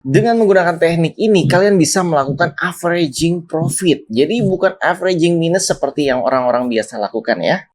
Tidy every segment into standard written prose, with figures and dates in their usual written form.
Dengan menggunakan teknik ini, kalian bisa melakukan averaging profit. Jadi bukan averaging minus seperti yang orang-orang biasa lakukan ya.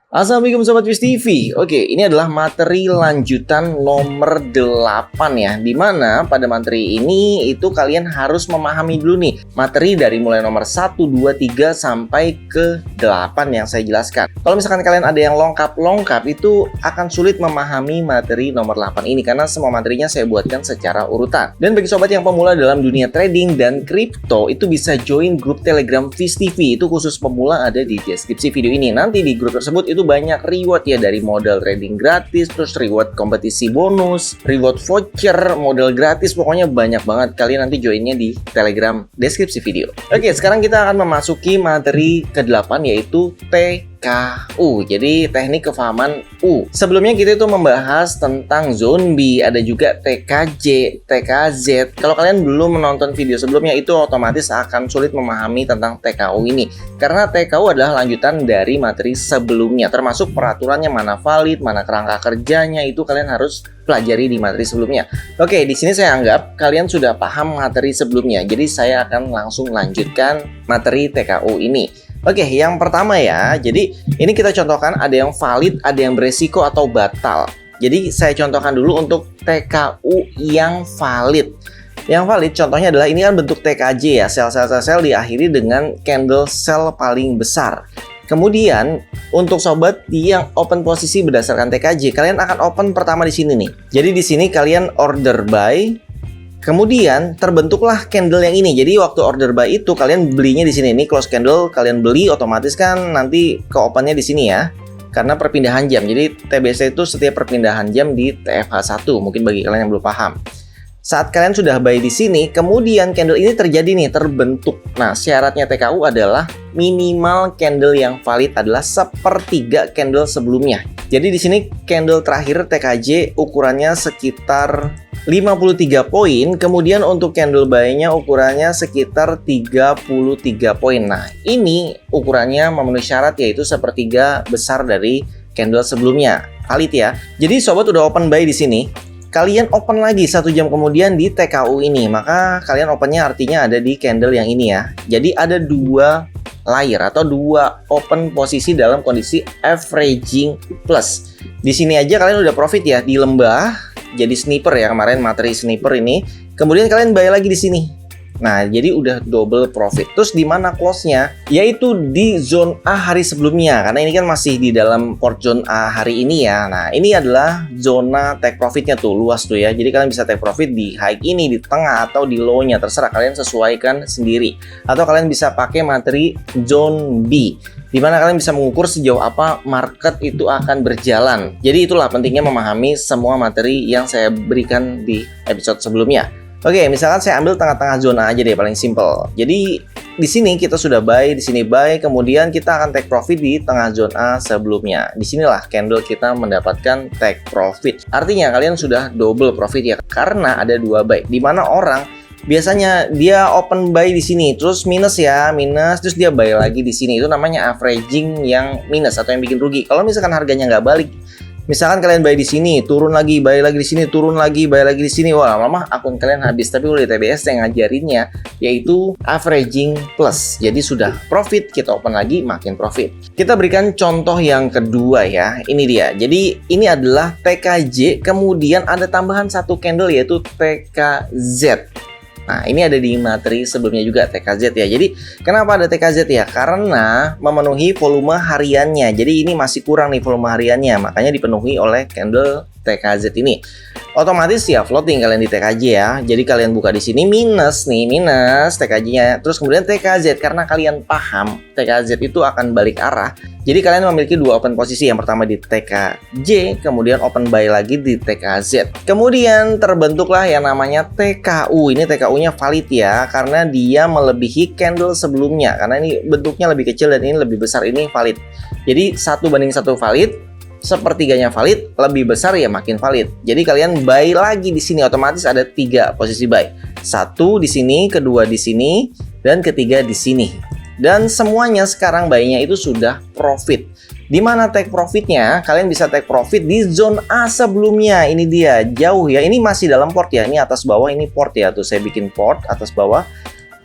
Assalamualaikum Sobat Wiz TV. Oke, ini adalah materi lanjutan nomor 8 ya. Dimana pada materi ini itu kalian harus memahami dulu nih materi dari mulai nomor 1, 2, 3 sampai ke 8 yang saya jelaskan. Kalau misalkan kalian ada yang lengkap itu akan sulit memahami materi nomor 8 ini karena semua materinya saya buatkan secara urutan. Dan bagi sobat yang pemula dalam dunia trading dan kripto itu bisa join grup Telegram Wiz TV. Itu khusus pemula, ada di deskripsi video ini. Nanti di grup tersebut itu banyak reward ya, dari modal trading gratis, terus reward kompetisi bonus, reward voucher, modal gratis, pokoknya banyak banget. Kalian nanti joinnya di Telegram deskripsi video. Oke, sekarang kita akan memasuki materi ke-8 yaitu TKU. Jadi teknik kefahaman U. Sebelumnya kita itu membahas tentang zombie, ada juga TKJ, TKZ. Kalau kalian belum menonton video sebelumnya itu otomatis akan sulit memahami tentang TKU ini. Karena TKU adalah lanjutan dari materi sebelumnya, termasuk peraturannya mana valid, mana kerangka kerjanya, itu kalian harus pelajari di materi sebelumnya. Oke, di sini saya anggap kalian sudah paham materi sebelumnya. Jadi saya akan langsung lanjutkan materi TKU ini. Oke, yang pertama ya, jadi ini kita contohkan ada yang valid, ada yang beresiko atau batal. Jadi saya contohkan dulu untuk TKU yang valid. Yang valid contohnya adalah ini kan bentuk TKJ ya, sel diakhiri dengan candle sell paling besar. Kemudian untuk sobat yang open posisi berdasarkan TKJ, kalian akan open pertama di sini nih. Jadi di sini kalian order buy. Kemudian terbentuklah candle yang ini. Jadi waktu order buy itu kalian belinya di sini. Ini close candle kalian beli, otomatis kan nanti ke opennya di sini ya. Karena perpindahan jam. Jadi TBC itu setiap perpindahan jam di TFH1. Mungkin bagi kalian yang belum paham. Saat kalian sudah buy di sini, kemudian candle ini terjadi nih, terbentuk. Nah, syaratnya TKU adalah minimal candle yang valid adalah sepertiga candle sebelumnya. Jadi di sini candle terakhir TKJ ukurannya sekitar 53 poin, kemudian untuk candle buy-nya ukurannya sekitar 33 poin. Nah, ini ukurannya memenuhi syarat yaitu sepertiga besar dari candle sebelumnya. Valid ya. Jadi sobat udah open buy di sini. Kalian open lagi 1 jam kemudian di TKU ini, maka kalian opennya artinya ada di candle yang ini ya. Jadi ada 2 layer atau 2 open posisi dalam kondisi averaging plus. Di sini aja kalian udah profit ya di lembah, jadi sniper ya, kemarin materi sniper ini. Kemudian kalian buy lagi di sini. Nah, jadi udah double profit. Terus di mana close-nya? Yaitu di zone A hari sebelumnya. Karena ini kan masih di dalam port zone A hari ini ya. Nah, ini adalah zona take profitnya tuh, luas tuh ya. Jadi kalian bisa take profit di high ini, di tengah, atau di low-nya. Terserah, kalian sesuaikan sendiri. Atau kalian bisa pakai materi zone B, di mana kalian bisa mengukur sejauh apa market itu akan berjalan. Jadi itulah pentingnya memahami semua materi yang saya berikan di episode sebelumnya. Oke, misalkan saya ambil tengah-tengah zona aja deh, paling simple. Jadi di sini kita sudah buy, di sini buy, kemudian kita akan take profit di tengah zona sebelumnya. Disinilah candle kita mendapatkan take profit. Artinya kalian sudah double profit ya, karena ada 2 buy. Di mana orang biasanya dia open buy di sini, terus minus ya, minus, terus dia buy lagi di sini. Itu namanya averaging yang minus atau yang bikin rugi. Kalau misalkan harganya nggak balik, misalkan kalian buy di sini, turun lagi, buy lagi di sini, turun lagi, buy lagi di sini, wah lama-lama akun kalian habis. Tapi udah TBS yang ngajarinnya yaitu averaging plus. Jadi sudah profit, kita open lagi makin profit. Kita berikan contoh yang kedua ya. Ini dia. Jadi ini adalah TKJ, kemudian ada tambahan 1 candle yaitu TKZ. Nah, ini ada di materi sebelumnya juga TKZ ya. Jadi, kenapa ada TKZ ya? Karena memenuhi volume hariannya. Jadi, ini masih kurang nih volume hariannya. Makanya dipenuhi oleh candle TKZ ini. Otomatis ya floating kalian di TKJ ya. Jadi kalian buka di sini minus nih, minus TKJ-nya. Terus kemudian TKZ, karena kalian paham TKZ itu akan balik arah. Jadi kalian memiliki 2 open posisi. Yang pertama di TKJ, kemudian open buy lagi di TKZ. Kemudian terbentuklah yang namanya TKU. Ini TKU-nya valid ya, karena dia melebihi candle sebelumnya. Karena ini bentuknya lebih kecil dan ini lebih besar, ini valid. Jadi 1:1 valid. Sepertiganya valid, lebih besar ya makin valid. Jadi kalian buy lagi di sini, otomatis ada 3 posisi buy. 1 di sini, kedua di sini, dan ketiga di sini. Dan semuanya sekarang buy-nya itu sudah profit. Di mana take profitnya? Kalian bisa take profit di zone A sebelumnya. Ini dia, jauh ya. Ini masih dalam port ya. Ini atas bawah, ini port ya. Tuh saya bikin port atas bawah.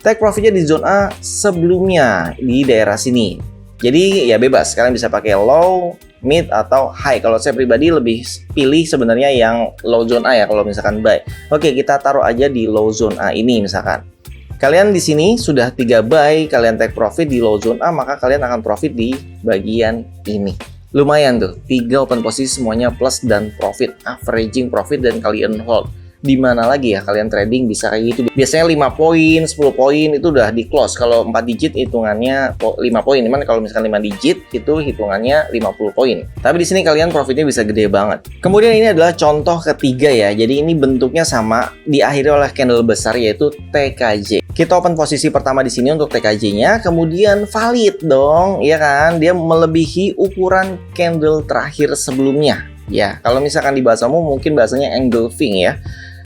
Take profitnya di zone A sebelumnya di daerah sini. Jadi ya bebas. Kalian bisa pakai low, mid, atau high. Kalau saya pribadi lebih pilih sebenarnya yang low zone A ya. Kalau misalkan buy. Oke, kita taruh aja di low zone A ini misalkan. Kalian di sini sudah 3 buy, kalian take profit di low zone A, maka kalian akan profit di bagian ini. Lumayan tuh, 3 open posisi semuanya plus dan profit, averaging profit dan kalian hold. Di mana lagi ya kalian trading bisa kayak gitu. Biasanya 5 poin, 10 poin itu udah di close. Kalau 4 digit hitungannya 5 poin. Cuman kalau misalkan 5 digit itu hitungannya 50 poin. Tapi di sini kalian profitnya bisa gede banget. Kemudian ini adalah contoh ketiga ya. Jadi ini bentuknya sama, diakhiri oleh candle besar yaitu TKJ. Kita open posisi pertama di sini untuk TKJ-nya, kemudian valid dong, ya kan? Dia melebihi ukuran candle terakhir sebelumnya. Ya, kalau misalkan di bahasamu mungkin bahasanya engulfing ya.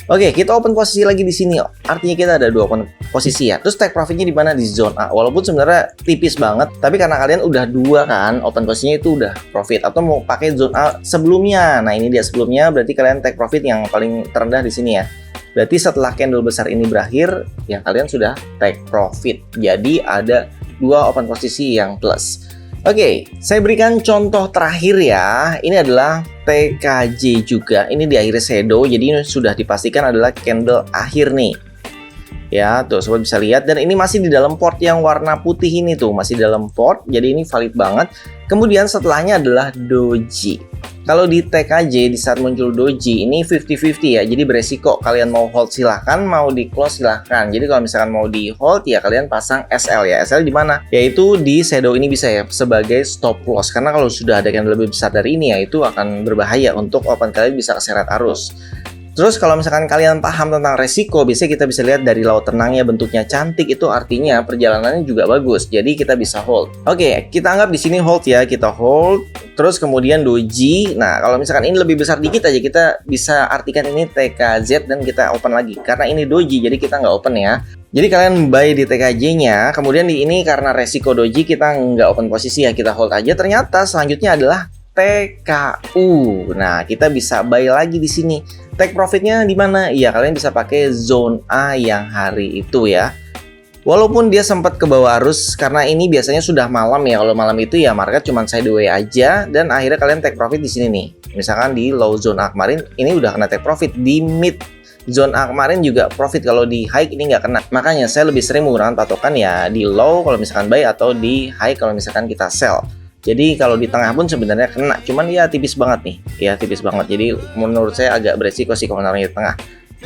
Oke, kita open posisi lagi di sini. Artinya kita ada 2 open posisi ya. Terus take profitnya di mana? Di zone A. Walaupun sebenarnya tipis banget, tapi karena kalian udah 2 kan, open posisinya itu udah profit. Atau mau pakai zone A sebelumnya. Nah, ini dia sebelumnya, berarti kalian take profit yang paling terendah di sini ya. Berarti setelah candle besar ini berakhir, ya kalian sudah take profit. Jadi ada 2 open posisi yang plus. Oke, saya berikan contoh terakhir ya. Ini adalah TKJ juga. Ini di akhir shadow, jadi ini sudah dipastikan adalah candle akhir nih. Ya, tuh sobat bisa lihat. Dan ini masih di dalam port yang warna putih ini tuh. Masih dalam port, jadi ini valid banget. Kemudian setelahnya adalah doji. Kalau di TKJ di saat muncul doji ini 50-50 ya. Jadi beresiko kalian mau hold silahkan, mau di close silahkan. Jadi kalau misalkan mau di hold ya kalian pasang SL ya. SL di mana? Yaitu di shadow ini bisa ya sebagai stop loss. Karena kalau sudah ada yang lebih besar dari ini ya itu akan berbahaya untuk open kalian bisa keseret arus. Terus kalau misalkan kalian paham tentang resiko, biasanya kita bisa lihat dari laut tenangnya bentuknya cantik, itu artinya perjalanannya juga bagus. Jadi kita bisa hold. Oke, kita anggap di sini hold ya, kita hold. Terus kemudian doji. Nah, kalau misalkan ini lebih besar dikit aja, kita bisa artikan ini TKZ dan kita open lagi. Karena ini doji, jadi kita nggak open ya. Jadi kalian buy di TKJ-nya, kemudian di ini karena resiko doji kita nggak open posisi ya, kita hold aja. Ternyata selanjutnya adalah TKU. Nah, kita bisa buy lagi di sini. Take profitnya di mana? Iya, kalian bisa pakai zone A yang hari itu ya. Walaupun dia sempat ke bawah arus karena ini biasanya sudah malam ya. Kalau malam itu ya market cuma sideways aja dan akhirnya kalian take profit di sini nih. Misalkan di low zone A kemarin ini udah kena take profit, di mid zone A kemarin juga profit, kalau di high ini nggak kena. Makanya saya lebih sering menggunakan patokan ya di low kalau misalkan buy atau di high kalau misalkan kita sell. Jadi kalau di tengah pun sebenarnya kena, cuman ya tipis banget nih, ya tipis banget. Jadi menurut saya agak beresiko sih kalau naruhnya di tengah.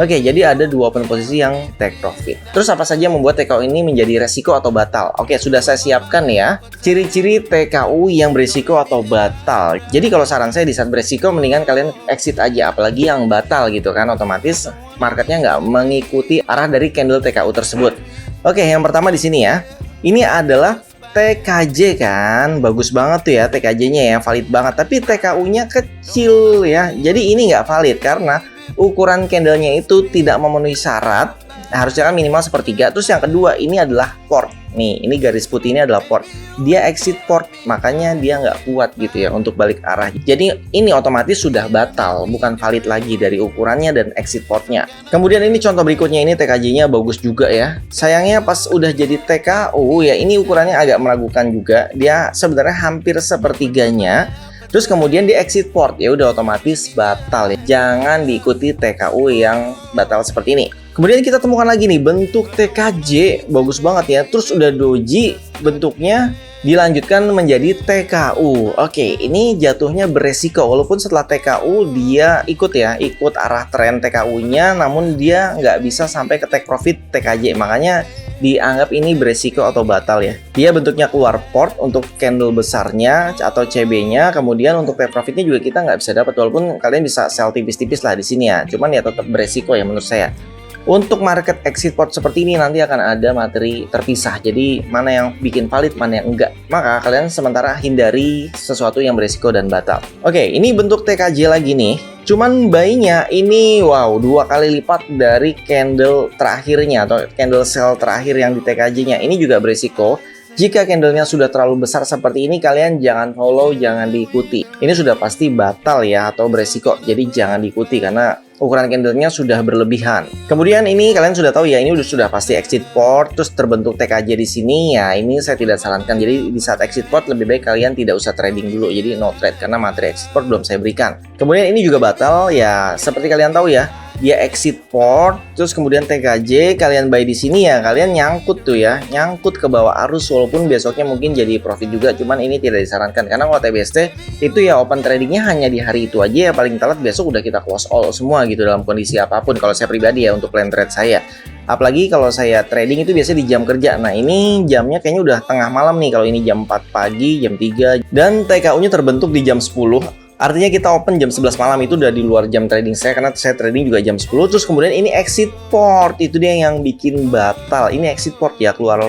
Oke, jadi ada 2 open posisi yang take profit. Terus apa saja yang membuat TKU ini menjadi resiko atau batal? Oke, sudah saya siapkan ya. Ciri-ciri TKU yang beresiko atau batal. Jadi kalau saran saya di saat beresiko mendingan kalian exit aja, apalagi yang batal gitu kan, otomatis marketnya nggak mengikuti arah dari candle TKU tersebut. Oke, yang pertama di sini ya. Ini adalah TKJ kan, bagus banget tuh ya TKJ-nya ya, valid banget. Tapi TKU-nya kecil ya, jadi ini nggak valid karena ukuran candlenya itu tidak memenuhi syarat. Harusnya kan minimal sepertiga. Terus yang kedua ini adalah port. Nih, ini garis putih ini adalah port. Dia exit port, makanya dia nggak kuat gitu ya untuk balik arah. Jadi ini otomatis sudah batal, bukan valid lagi dari ukurannya dan exit portnya. Kemudian ini contoh berikutnya, ini TKJ-nya bagus juga ya. Sayangnya pas udah jadi TKU ya ini ukurannya agak meragukan juga. Dia sebenarnya hampir sepertiganya. Terus kemudian di exit port ya udah otomatis batal ya. Jangan diikuti TKU yang batal seperti ini. Kemudian kita temukan lagi nih bentuk TKJ bagus banget ya. Terus udah doji bentuknya dilanjutkan menjadi TKU. Oke, ini jatuhnya beresiko walaupun setelah TKU dia ikut ya, ikut arah tren TKU-nya, namun dia nggak bisa sampai ke take profit TKJ. Makanya dianggap ini beresiko atau batal ya. Dia bentuknya keluar port untuk candle besarnya atau CB-nya, kemudian untuk take profitnya juga kita nggak bisa dapat, walaupun kalian bisa sell tipis-tipis lah di sini ya. Cuman ya tetap beresiko ya menurut saya. Untuk market exit port seperti ini nanti akan ada materi terpisah. Jadi mana yang bikin valid, mana yang enggak. Maka kalian sementara hindari sesuatu yang beresiko dan batal. Oke, ini bentuk TKJ lagi nih. Cuman buy-nya ini wow 2 kali lipat dari candle terakhirnya atau candle sell terakhir yang di TKJ-nya. Ini juga beresiko. Jika candlenya sudah terlalu besar seperti ini, kalian jangan follow, jangan diikuti. Ini sudah pasti batal ya atau beresiko, jadi jangan diikuti karena ukuran candlenya sudah berlebihan. Kemudian ini kalian sudah tahu ya, ini sudah pasti exit port, terus terbentuk TKJ di sini ya. Ini saya tidak sarankan. Jadi di saat exit port lebih baik kalian tidak usah trading dulu. Jadi no trade karena materi exit port belum saya berikan. Kemudian ini juga batal ya, seperti kalian tahu ya. Dia exit port, terus kemudian TKJ, kalian buy di sini ya, kalian nyangkut tuh ya, nyangkut ke bawah arus walaupun besoknya mungkin jadi profit juga, cuman ini tidak disarankan karena kalau TBST itu ya open tradingnya hanya di hari itu aja ya, paling telat besok udah kita close all semua gitu dalam kondisi apapun kalau saya pribadi ya untuk plan trade saya. Apalagi kalau saya trading itu biasanya di jam kerja. Nah ini jamnya kayaknya udah tengah malam nih, kalau ini jam 4 pagi, jam 3, dan TKU-nya terbentuk di jam 10. Artinya kita open jam 11 malam itu udah di luar jam trading saya karena saya trading juga jam 10. Terus kemudian ini exit port, itu dia yang bikin batal. Ini exit port ya, keluar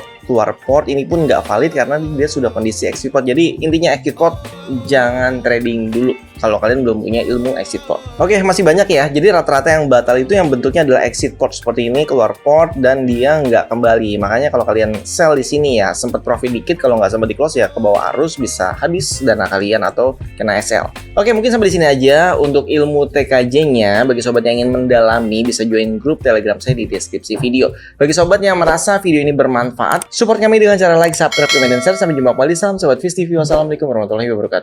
port ini pun nggak valid karena dia sudah kondisi exit port. Jadi intinya exit port jangan trading dulu kalau kalian belum punya ilmu exit port. Oke, masih banyak ya. Jadi rata-rata yang batal itu yang bentuknya adalah exit port seperti ini, keluar port dan dia nggak kembali. Makanya kalau kalian sell di sini ya sempat profit dikit, kalau nggak sempat di close ya ke bawah arus bisa habis dana kalian atau kena SL. Oke, mungkin sampai di sini aja untuk ilmu TKJ-nya. Bagi sobat yang ingin mendalami bisa join grup Telegram saya di deskripsi video. Bagi sobat yang merasa video ini bermanfaat, support kami dengan cara like, subscribe, komen, dan share. Sampai jumpa kembali. Salam sobat Fish TV. Wassalamualaikum warahmatullahi wabarakatuh.